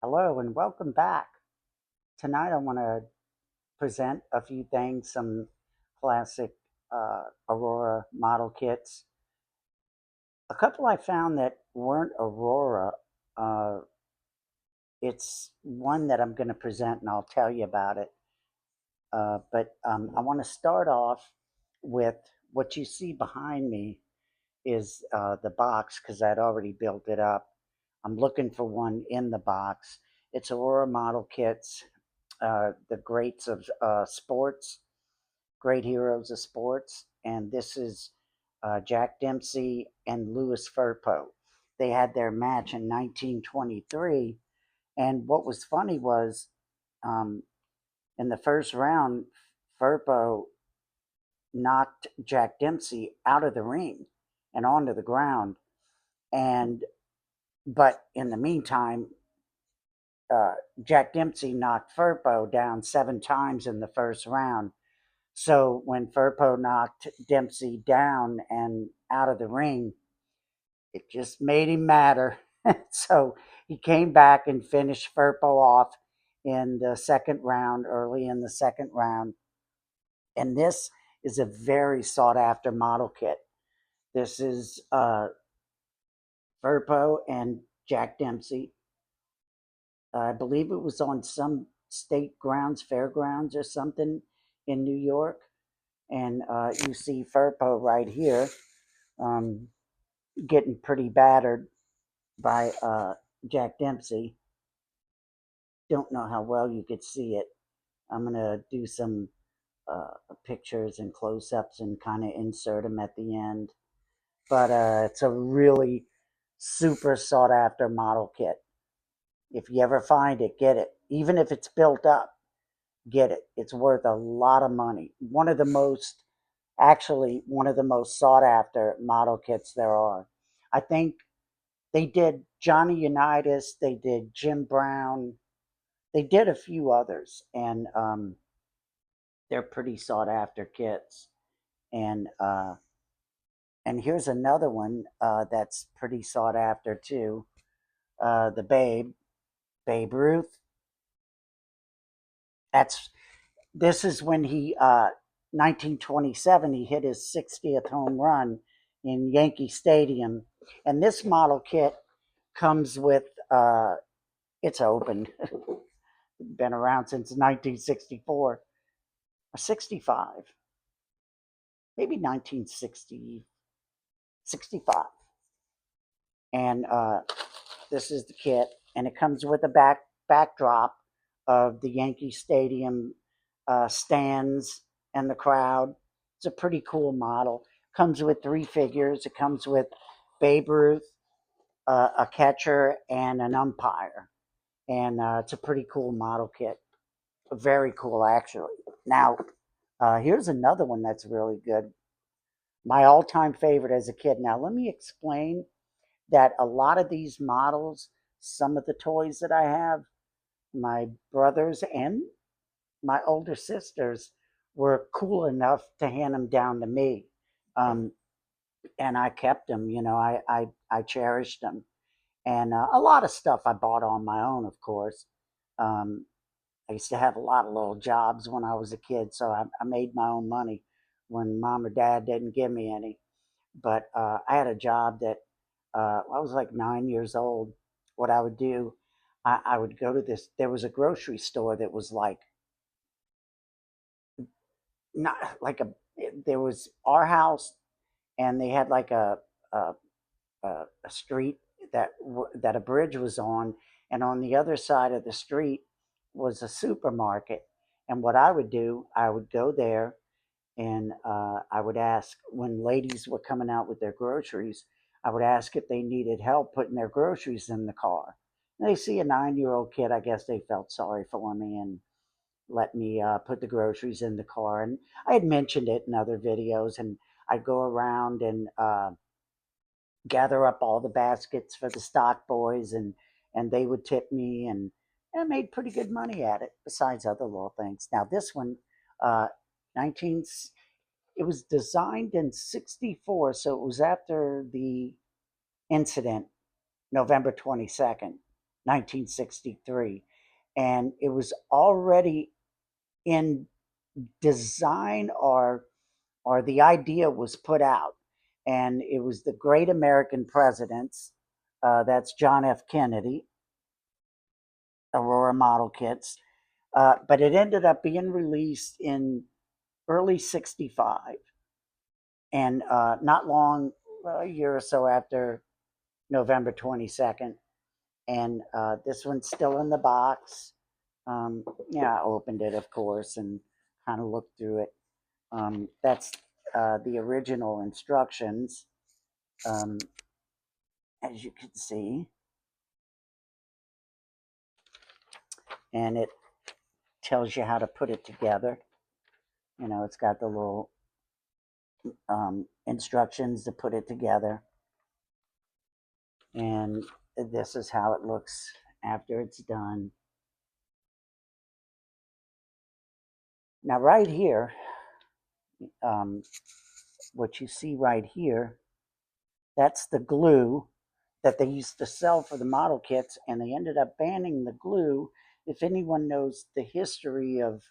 Hello and welcome back. Tonight I want to present a few things, some classic Aurora model kits. A couple I found that weren't Aurora. Uh, it's one that I'm going to present and I'll tell you about it. But I want to start off with what you see behind me is the box because I'd already built it up. I'm looking for one in the box. It's Aurora model kits, the greats of sports, great heroes of sports, and this is Jack Dempsey and Louis Firpo. They had their match in 1923, and what was funny was um, in the first round, Firpo knocked Jack Dempsey out of the ring and onto the ground, and but in the meantime, Jack Dempsey knocked Firpo down 7 times in the first round. So when Firpo knocked Dempsey down and out of the ring, it just made him madder. So he came back and finished Firpo off in the second round, early in the second round. And this is a very sought after model kit. This is Firpo and Jack Dempsey. I believe it was on some state grounds, fairgrounds or something in New York. And you see Firpo right here um, getting pretty battered by Jack Dempsey. Don't know how well you could see it. I'm going to do some pictures and close ups and kind of insert them at the end. But it's a really super sought after model kit. If you ever find it, get it. Even if it's built up, get it. It's worth a lot of money. One of the most sought after model kits there are. I think they did Johnny Unitas, they did Jim Brown, they did a few others, and they're pretty sought after kits. And and here's another one that's pretty sought after too. The Babe Ruth. That's this is when he 1927 he hit his 60th home run in Yankee Stadium, and this model kit comes with it's open. Been around since 1964 or 65, maybe 1960, 65. And this is the kit, and it comes with a backdrop of the Yankee Stadium stands and the crowd. It's a pretty cool model. Comes with 3 figures. It comes with Babe Ruth, a catcher, and an umpire. And it's a pretty cool model kit. Very cool, actually. Now, here's another one that's really good. My all time favorite as a kid. Now, let me explain that a lot of these models, some of the toys that I have, my brothers and my older sisters were cool enough to hand them down to me. Um, and I kept them, I cherished them. And a lot of stuff I bought on my own, of course. Um, I used to have a lot of little jobs when I was a kid, so I made my own money when mom or dad didn't give me any. But I had a job that I was like 9 years old. What I would do, I would go to this. There was a grocery store that was like not like a. There was our house, and they had like a, a street that a bridge was on, and on the other side of the street was a supermarket. And what I would do, I would go there, and I would ask when ladies were coming out with their groceries. I would ask if they needed help putting their groceries in the car. And they see a 9-year-old kid. I guess they felt sorry for me and let me put the groceries in the car. And I had mentioned it in other videos, and I'd go around and gather up all the baskets for the stock boys, and they would tip me, and I made pretty good money at it. Besides other little things. Now this one, 19 it was designed in 64, so it was after the incident, November 22nd. 1963, and it was already in design, or the idea was put out, and it was the Great American Presidents. That's John F. Kennedy, Aurora model kits, but it ended up being released in early '65, and not long, a year or so after November 22nd. And this one's still in the box. Yeah, I opened it, of course, and kind of looked through it. That's the original instructions, um, as you can see, and it tells you how to put it together. You know, it's got the little instructions to put it together, and this is how it looks after it's done. Now, right here, um, what you see right here, that's the glue that they used to sell for the model kits, and they ended up banning the glue. If anyone knows the history of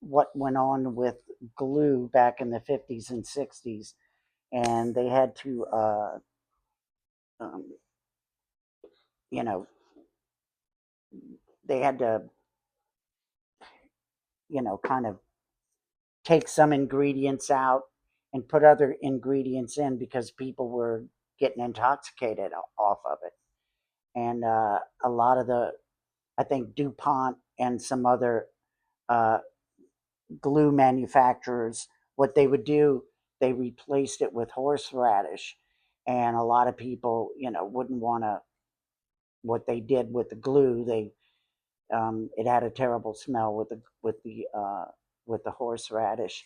what went on with glue back in the 50s and 60s, and they had to, um, you know, they had to, kind of take some ingredients out and put other ingredients in because people were getting intoxicated off of it. And a lot of I think DuPont and some other uh, glue manufacturers, what they would do, they replaced it with horseradish. And a lot of people, wouldn't want to, what they did with the glue, it had a terrible smell with the horseradish.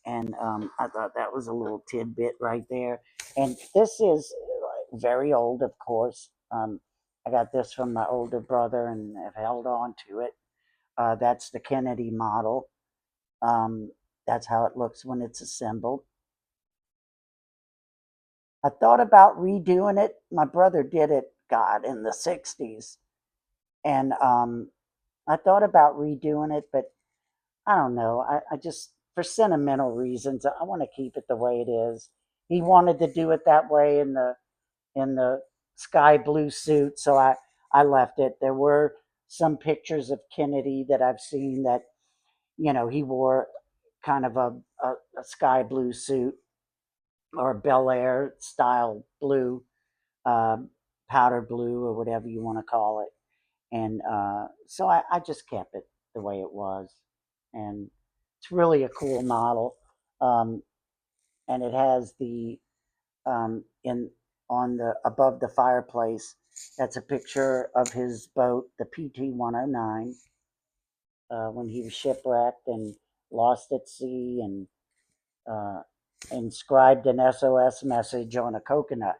And I thought that was a little tidbit right there. And this is very old, of course. I got this from my older brother and have held on to it. That's the Kennedy model. Um, that's how it looks when it's assembled. I thought about redoing it. My brother did it, God, in the 60s. And I thought about redoing it, but I don't know. I just, for sentimental reasons, I want to keep it the way it is. He wanted to do it that way in the sky blue suit, so I left it. There were some pictures of Kennedy that I've seen that he wore kind of a sky blue suit or Bel Air style blue, uh, powder blue, or whatever you want to call it. And so I just kept it the way it was. And it's really a cool model. Um, and it has in on the above the fireplace, that's a picture of his boat, the PT 109, when he was shipwrecked and lost at sea, and uh, inscribed an SOS message on a coconut.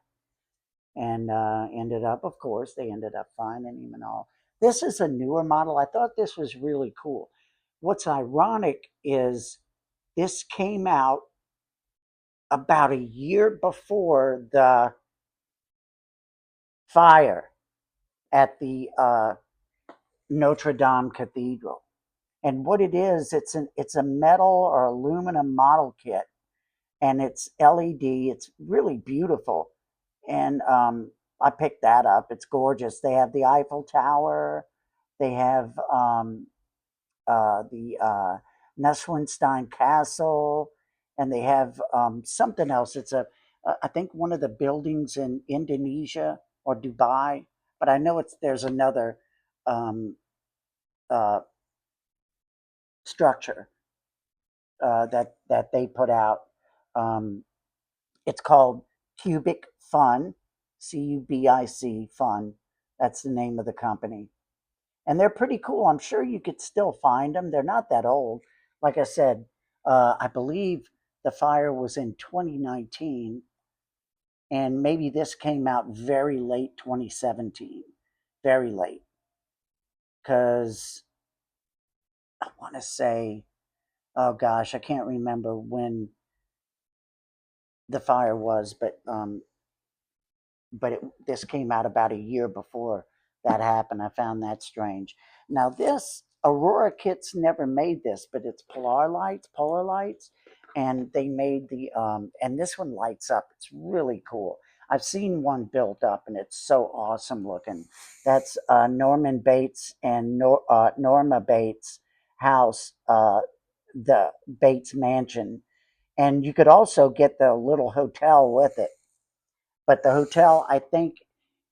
And of course, they ended up finding him and all. This is a newer model. I thought this was really cool. What's ironic is this came out about a year before the fire at the Notre Dame Cathedral. And what it is, it's a metal or aluminum model kit, and it's LED. It's really beautiful, and I picked that up. It's gorgeous. They have the Eiffel Tower. They have the Neuschwanstein Castle, and they have something else. I think one of the buildings in Indonesia or Dubai, but I know there's another um, uh, structure that they put out. Um, it's called Cubic Fun, Cubic Fun. That's the name of the company, and they're pretty cool. I'm sure you could still find them. They're not that old. Like I said, I believe the fire was in 2019, and maybe this came out very late 2017, very late, because I want to say, oh gosh, I can't remember when the fire was, but this came out about a year before that happen. I found that strange. Now this Aurora kits never made this, but it's Polar lights, and they made the and this one lights up. It's really cool. I've seen one built up, and it's so awesome looking. That's Norman Bates and Norma Bates' house, the Bates Mansion, and you could also get the little hotel with it. But the hotel, I think,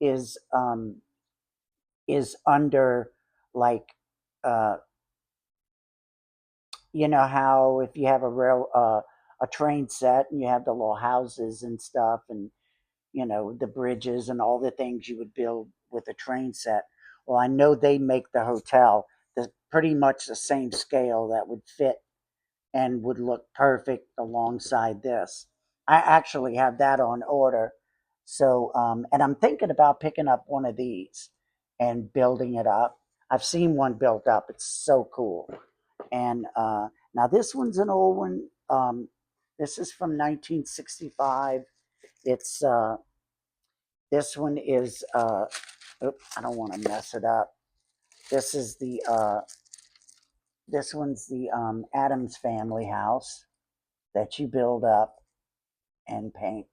is um, is under like uh, you know how if you have a train set and you have the little houses and stuff and the bridges and all the things you would build with a train set. Well, I know they make the hotel the pretty much the same scale that would fit and would look perfect alongside this. I actually have that on order. So, and I'm thinking about picking up one of these and building it up. I've seen one built up. It's so cool. And now this one's an old one. This is from 1965. It's this one is. Oops, I don't want to mess it up. This is the. This one's the Addams family house that you build up and paint.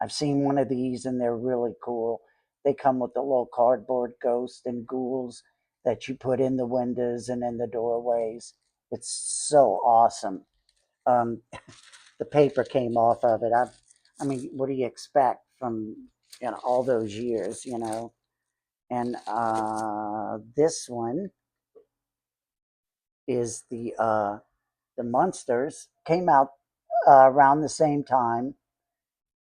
I've seen one of these and they're really cool. They come with the little cardboard ghosts and ghouls that you put in the windows and in the doorways. It's so awesome. Um, the paper came off of it. I mean, what do you expect from all those years? And this one is the Munsters. Came out around the same time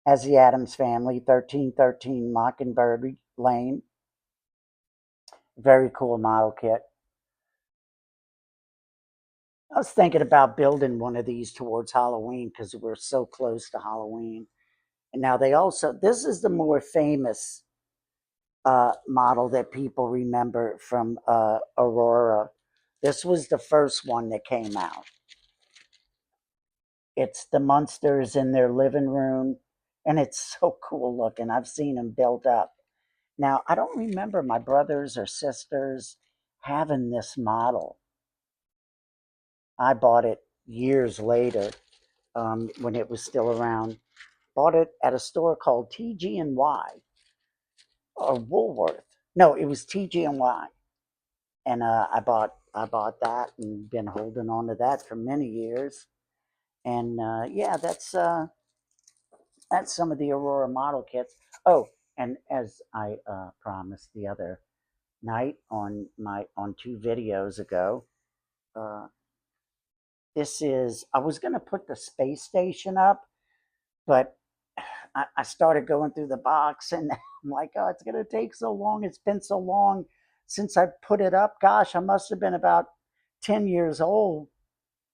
as the Addams Family, 1313 Mockingbird Lane. Very cool model kit. I was thinking about building one of these towards Halloween because we're so close to Halloween. And now this is the more famous model that people remember from Aurora. This was the first one that came out. It's the Munsters in their living room, and it's so cool looking. I've seen them built up. Now, I don't remember my brothers or sisters having this model. I bought it years later when it was still around. Bought it at a store called TG&Y or Woolworth. No, it was TG&Y, and I bought that and been holding on to that for many years. And yeah, that's some of the Aurora model kits. Oh, and as I promised the other night on two videos ago, uh, I was going to put the space station up, but I started going through the box and I'm like, oh, it's going to take so long. It's been so long since I put it up. Gosh, I must have been about 10 years old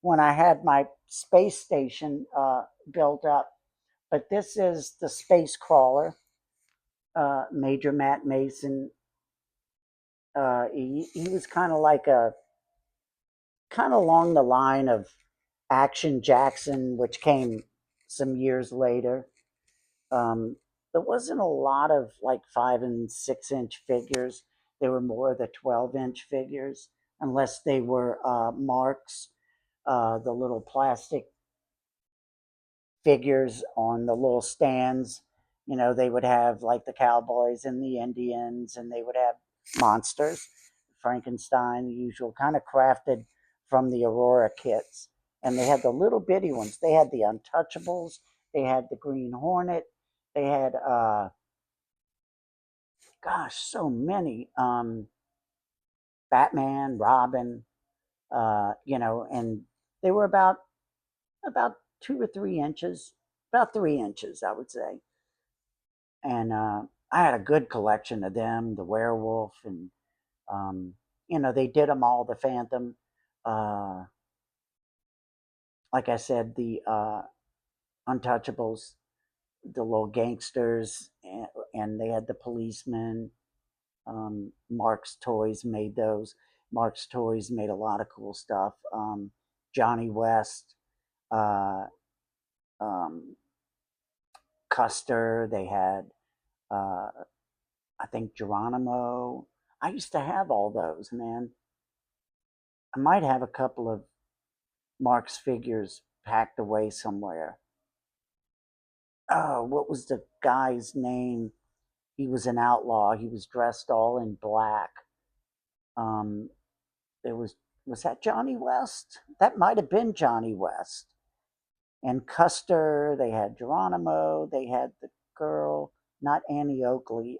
when I had my space station built up. But this is the space crawler, Major Matt Mason. He was kind of along the line of Action Jackson, which came some years later. There wasn't a lot of like 5 and 6 inch figures. There were more of the 12-inch figures, unless they were marks, the little plastic figures on the little stands. They would have like the cowboys and the Indians, and they would have monsters, Frankenstein, the usual kind of crafted from the Aurora kits. And they had the little bitty ones. They had the Untouchables. They had the Green Hornet. They had, gosh, so many. Batman, Robin, and they were about 2 or 3 inches, about 3 inches, I would say. And I had a good collection of them, the werewolf, and they did them all. The Phantom, uh, like I said, the Untouchables, the little gangsters, and they had the policemen. Mark's Toys made those. Mark's Toys made a lot of cool stuff. Johnny West, uh, um, Custer. They had, I think, Geronimo. I used to have all those, man. I might have a couple of Mark's figures packed away somewhere. Oh, what was the guy's name? He was an outlaw. He was dressed all in black. Um, there was that Johnny West? That might have been Johnny West. And Custer. They had Geronimo. They had the girl, not Annie Oakley.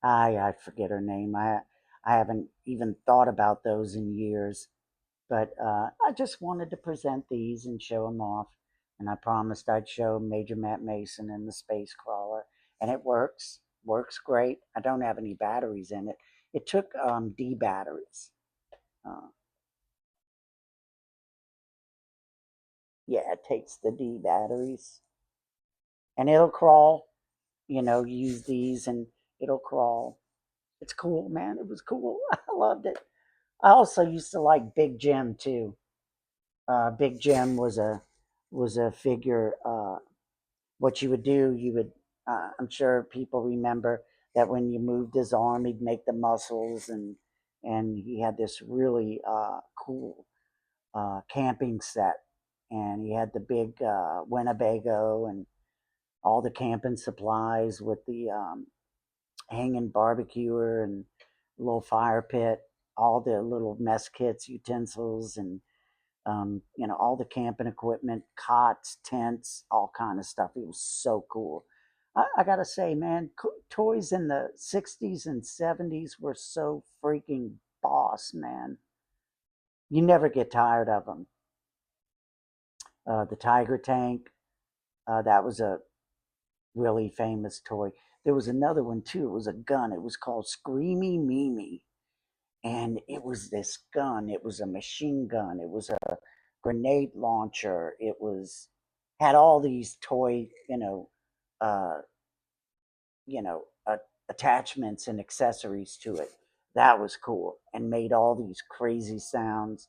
I forget her name. I haven't even thought about those in years. But I just wanted to present these and show them off. And I promised I'd show Major Matt Mason and the space crawler. And it works. Works great. I don't have any batteries in it. It took D batteries. Uh, yeah, it takes the D batteries. And it'll crawl. Use these and it'll crawl. It's cool, man. It was cool. I loved it. I also used to like Big Jim too. Big Jim was a figure. What you would do, you would. I'm sure people remember that when you moved his arm, he'd make the muscles, and he had this really cool camping set, and he had the big Winnebago and all the camping supplies with the hanging barbecuer and little fire pit, all the little mess kits, utensils, and all the camping equipment, cots, tents, all kind of stuff. It was so cool. I gotta say, man, toys in the '60s and '70s were so freaking boss, man. You never get tired of them. The Tiger Tank, that was a really famous toy. There was another one too. It was a gun. It was called Screamy Mimi, and it was this gun. It was a machine gun. It was a grenade launcher. It was had all these toy, uh, you know, uh, attachments and accessories to it. That was cool, and made all these crazy sounds.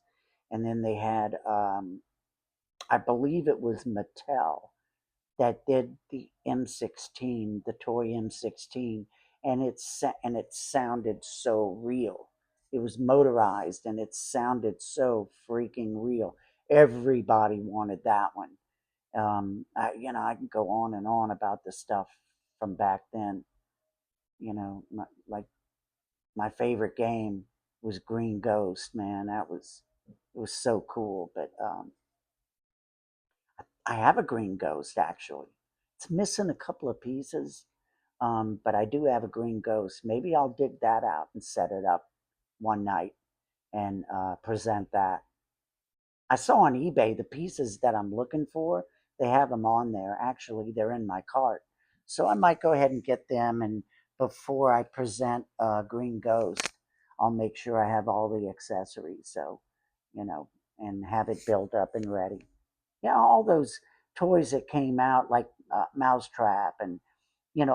And then they had, I believe it was Mattel that did the M16, the toy M16, and it sounded so real. It was motorized and it sounded so freaking real. Everybody wanted that one. I can go on and on about the stuff from back then. Like my favorite game was Green Ghost. Man, it was so cool. But I have a Green Ghost actually. It's missing a couple of pieces, but I do have a Green Ghost. Maybe I'll dig that out and set it up one night and present that. I saw on eBay the pieces that I'm looking for. They have them on there. Actually, they're in my cart. So I might go ahead and get them. And before I present Green Ghost, I'll make sure I have all the accessories. So, you know, and have it built up and ready. Yeah, all those toys that came out, like Mousetrap, and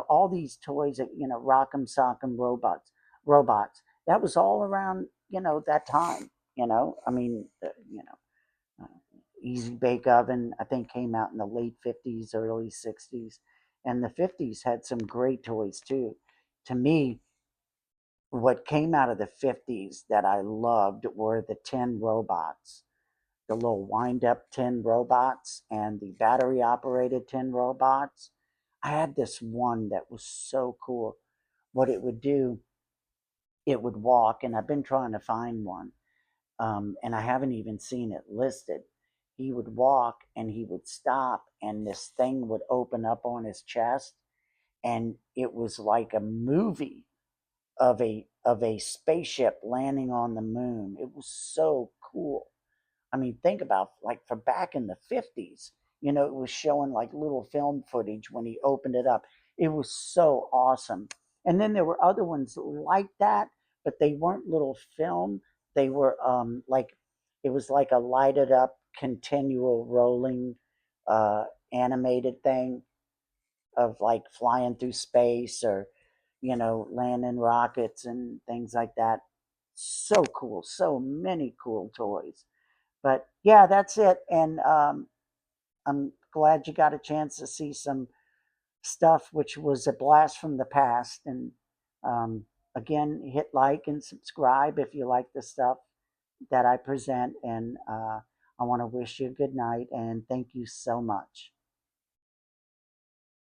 all these toys that Rock'em Sock'em robots. That was all around that time. I mean, Easy Bake Oven, I think, came out in the late '50s, early '60s, and the '50s had some great toys too. To me, what came out of the '50s that I loved were the tin robots, the little wind up tin robots and the battery operated tin robots. I had this one that was so cool. What it would do, it would walk, and I've been trying to find one, and I haven't even seen it listed. He would walk and he would stop, and this thing would open up on his chest, and it was like a movie of a spaceship landing on the moon. It was so cool. I mean, think about like for back in the '50s, it was showing like little film footage when he opened it up. It was so awesome. And then there were other ones like that, but they weren't little film. They were like it was like a lighted up, continual rolling, uh, animated thing of like flying through space or landing rockets and things like that. So cool. So many cool toys. But yeah, that's it. And I'm glad you got a chance to see some stuff which was a blast from the past. And Again, hit like and subscribe if you like the stuff that I present. And I want to wish you a good night and thank you so much.